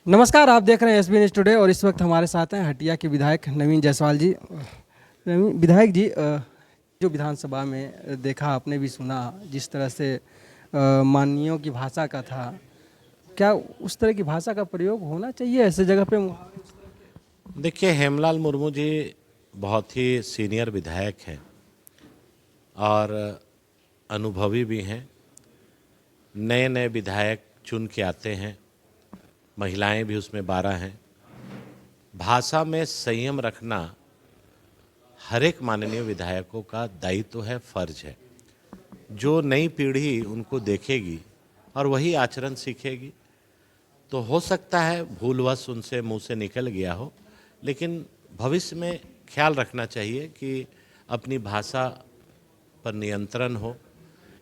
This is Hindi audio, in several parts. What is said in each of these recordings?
नमस्कार, आप देख रहे हैं एसबी न्यूज़ टुडे और इस वक्त हमारे साथ हैं हटिया के विधायक नवीन जायसवाल जी। नवीन विधायक जी, जो विधानसभा में देखा, आपने भी सुना जिस तरह से माननीयों की भाषा का था, क्या उस तरह की भाषा का प्रयोग होना चाहिए ऐसे जगह पे? देखिए, हेमलाल मुर्मू जी बहुत ही सीनियर विधायक हैं और अनुभवी भी हैं। नए नए विधायक चुन के आते हैं, महिलाएं भी उसमें 12 हैं। भाषा में संयम रखना हर एक माननीय विधायकों का दायित्व है, फर्ज है। जो नई पीढ़ी उनको देखेगी और वही आचरण सीखेगी, तो हो सकता है भूलवश उनसे मुंह से निकल गया हो, लेकिन भविष्य में ख्याल रखना चाहिए कि अपनी भाषा पर नियंत्रण हो।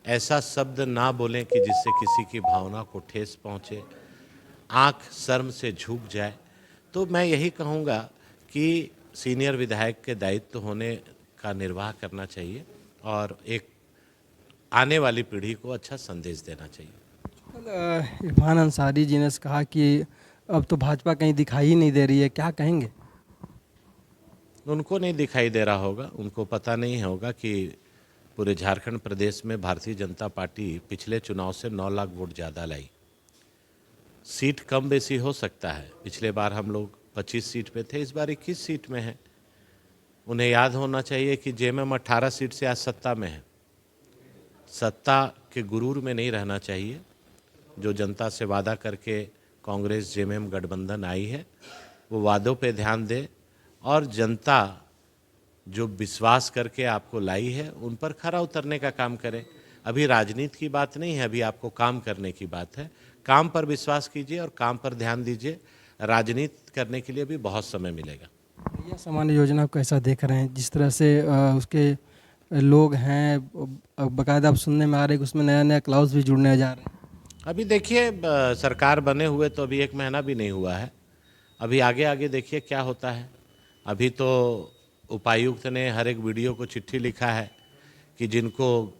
ऐसा शब्द ना बोलें कि जिससे किसी की भावना को ठेस पहुँचे, आँख शर्म से झुक जाए। तो मैं यही कहूँगा कि सीनियर विधायक के दायित्व होने का निर्वाह करना चाहिए और एक आने वाली पीढ़ी को अच्छा संदेश देना चाहिए। इरफान अंसारी जी ने कहा कि अब तो भाजपा कहीं दिखाई ही नहीं दे रही है, क्या कहेंगे? उनको नहीं दिखाई दे रहा होगा, उनको पता नहीं होगा कि पूरे झारखंड प्रदेश में भारतीय जनता पार्टी पिछले चुनाव से 9 लाख वोट ज़्यादा लाई। सीट कम बेसी हो सकता है, पिछले बार हम लोग 25 सीट पे थे, इस बार 21 सीट में हैं। उन्हें याद होना चाहिए कि जेएमएम 18 सीट से आज सत्ता में है। सत्ता के गुरूर में नहीं रहना चाहिए। जो जनता से वादा करके कांग्रेस जेएमएम गठबंधन आई है, वो वादों पे ध्यान दे और जनता जो विश्वास करके आपको लाई है उन पर खरा उतरने का काम करें। अभी राजनीति की बात नहीं है, अभी आपको काम करने की बात है। काम पर विश्वास कीजिए और काम पर ध्यान दीजिए। राजनीति करने के लिए भी बहुत समय मिलेगा। भैया सामान्य योजना को कैसा देख रहे हैं? जिस तरह से उसके लोग हैं, बाकायदा अब सुनने में आ रहा है कि उसमें नया नया क्लाउज भी जुड़ने जा रहे हैं। अभी देखिए, सरकार बने हुए तो अभी 1 महीना भी नहीं हुआ है। अभी आगे आगे देखिए क्या होता है। अभी तो उपायुक्त ने हर एक वीडियो को चिट्ठी लिखा है कि जिनको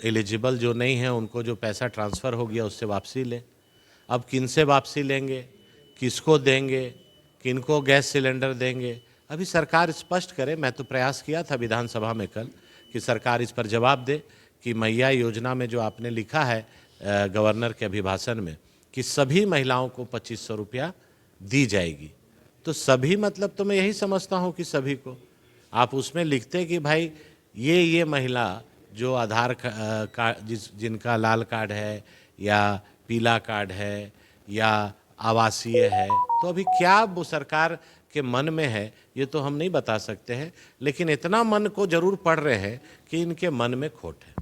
एलिजिबल जो नहीं है उनको जो पैसा ट्रांसफ़र हो गया उससे वापसी लें। अब किन से वापसी लेंगे, किसको देंगे, किनको गैस सिलेंडर देंगे, अभी सरकार स्पष्ट करे। मैं तो प्रयास किया था विधानसभा में कल कि सरकार इस पर जवाब दे कि मैया योजना में जो आपने लिखा है गवर्नर के अभिभाषण में कि सभी महिलाओं को 2500 रुपया दी जाएगी, तो सभी मतलब तो मैं यही समझता हूँ कि सभी को। आप उसमें लिखते कि भाई ये महिला जो आधार कार्ड जिनका लाल कार्ड है या पीला कार्ड है या आवासीय है, तो अभी क्या वो सरकार के मन में है ये तो हम नहीं बता सकते हैं, लेकिन इतना मन को जरूर पड़ रहे हैं कि इनके मन में खोट है।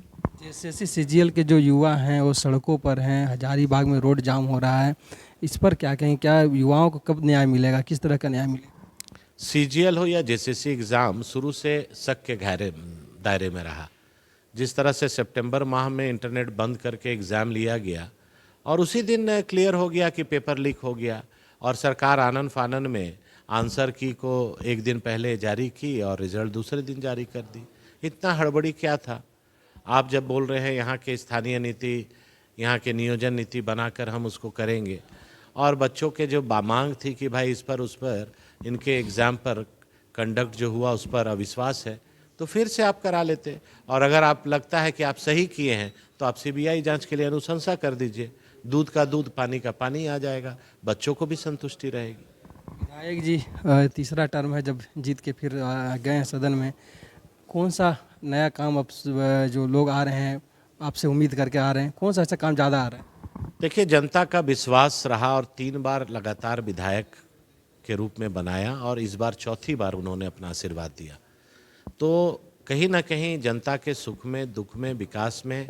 जैसे सीजीएल के जो युवा हैं वो सड़कों पर हैं, हजारीबाग में रोड जाम हो रहा है, इस पर क्या कहें? क्या युवाओं को कब न्याय मिलेगा, किस तरह का न्याय मिलेगा? सीजीएल हो या जेसीसी एग्ज़ाम शुरू से शक के दायरे में रहा। जिस तरह से सितंबर माह में इंटरनेट बंद करके एग्ज़ाम लिया गया और उसी दिन क्लियर हो गया कि पेपर लीक हो गया और सरकार आनन फानन में आंसर की को एक दिन पहले जारी की और रिजल्ट दूसरे दिन जारी कर दी। इतना हड़बड़ी क्या था? आप जब बोल रहे हैं यहाँ के स्थानीय नीति, यहाँ के नियोजन नीति बनाकर हम उसको करेंगे और बच्चों के जो मांग थी कि भाई इस पर उस पर इनके एग्ज़ाम पर कंडक्ट जो हुआ उस पर अविश्वास है, तो फिर से आप करा लेते। और अगर आप लगता है कि आप सही किए हैं तो आप सीबीआई जांच के लिए अनुशंसा कर दीजिए। दूध का दूध पानी का पानी आ जाएगा, बच्चों को भी संतुष्टि रहेगी। विधायक जी, तीसरा टर्म है, जब जीत के फिर गए हैं सदन में, कौन सा नया काम अब जो लोग आ रहे हैं आपसे उम्मीद करके आ रहे हैं, कौन सा ऐसा काम ज़्यादा आ रहा है? देखिए, जनता का विश्वास रहा और 3 बार लगातार विधायक के रूप में बनाया और इस बार चौथी बार उन्होंने अपना आशीर्वाद दिया। तो कहीं ना कहीं जनता के सुख में, दुख में, विकास में,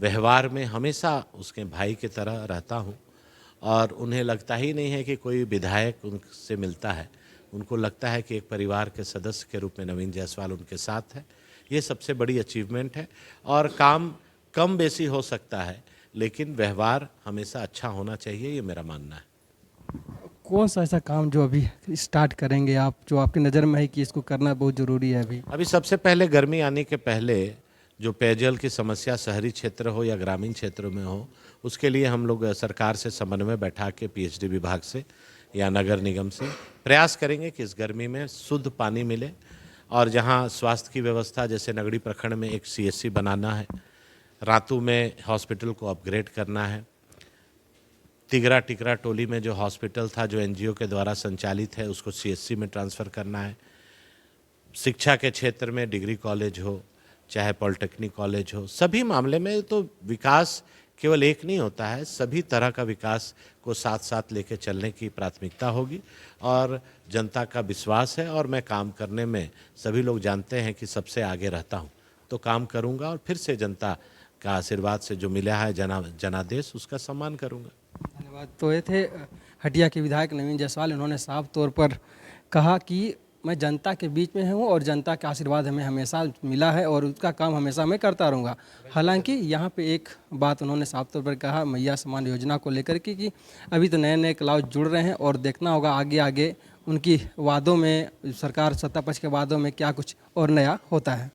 व्यवहार में हमेशा उसके भाई की तरह रहता हूँ और उन्हें लगता ही नहीं है कि कोई विधायक उनसे मिलता है। उनको लगता है कि एक परिवार के सदस्य के रूप में नवीन जायसवाल उनके साथ है। ये सबसे बड़ी अचीवमेंट है और काम कम बेसी हो सकता है, लेकिन व्यवहार हमेशा अच्छा होना चाहिए, ये मेरा मानना है। कौन सा ऐसा काम जो अभी स्टार्ट करेंगे आप, जो आपकी नज़र में है कि इसको करना बहुत ज़रूरी है अभी? अभी सबसे पहले गर्मी आने के पहले जो पेयजल की समस्या शहरी क्षेत्र हो या ग्रामीण क्षेत्रों में हो, उसके लिए हम लोग सरकार से समन्वय बैठा के पीएचडी विभाग से या नगर निगम से प्रयास करेंगे कि इस गर्मी में शुद्ध पानी मिले। और जहां स्वास्थ्य की व्यवस्था, जैसे नगड़ी प्रखंड में एक सीएचसी बनाना है, रातू में हॉस्पिटल को अपग्रेड करना है, तिगरा टिकरा टोली में जो हॉस्पिटल था जो एनजीओ के द्वारा संचालित है उसको सीएचसी में ट्रांसफ़र करना है। शिक्षा के क्षेत्र में डिग्री कॉलेज हो चाहे पॉलिटेक्निक कॉलेज हो, सभी मामले में तो विकास केवल एक नहीं होता है, सभी तरह का विकास को साथ साथ लेके चलने की प्राथमिकता होगी। और जनता का विश्वास है और मैं काम करने में, सभी लोग जानते हैं कि सबसे आगे रहता हूँ, तो काम करूँगा और फिर से जनता का आशीर्वाद से जो मिला है जनादेश, उसका सम्मान करूँगा। धन्यवाद। तो ये थे हटिया के विधायक नवीन जायसवाल। इन्होंने साफ तौर पर कहा कि मैं जनता के बीच में हूँ और जनता का आशीर्वाद हमें हमेशा मिला है और उसका काम हमेशा मैं करता रहूँगा। हालांकि यहाँ पे एक बात उन्होंने साफ तौर पर कहा मैया समान योजना को लेकर के कि अभी तो नए नए क्लाउज जुड़ रहे हैं और देखना होगा आगे आगे उनकी वादों में, सरकार सत्ता पक्ष के वादों में क्या कुछ और नया होता है।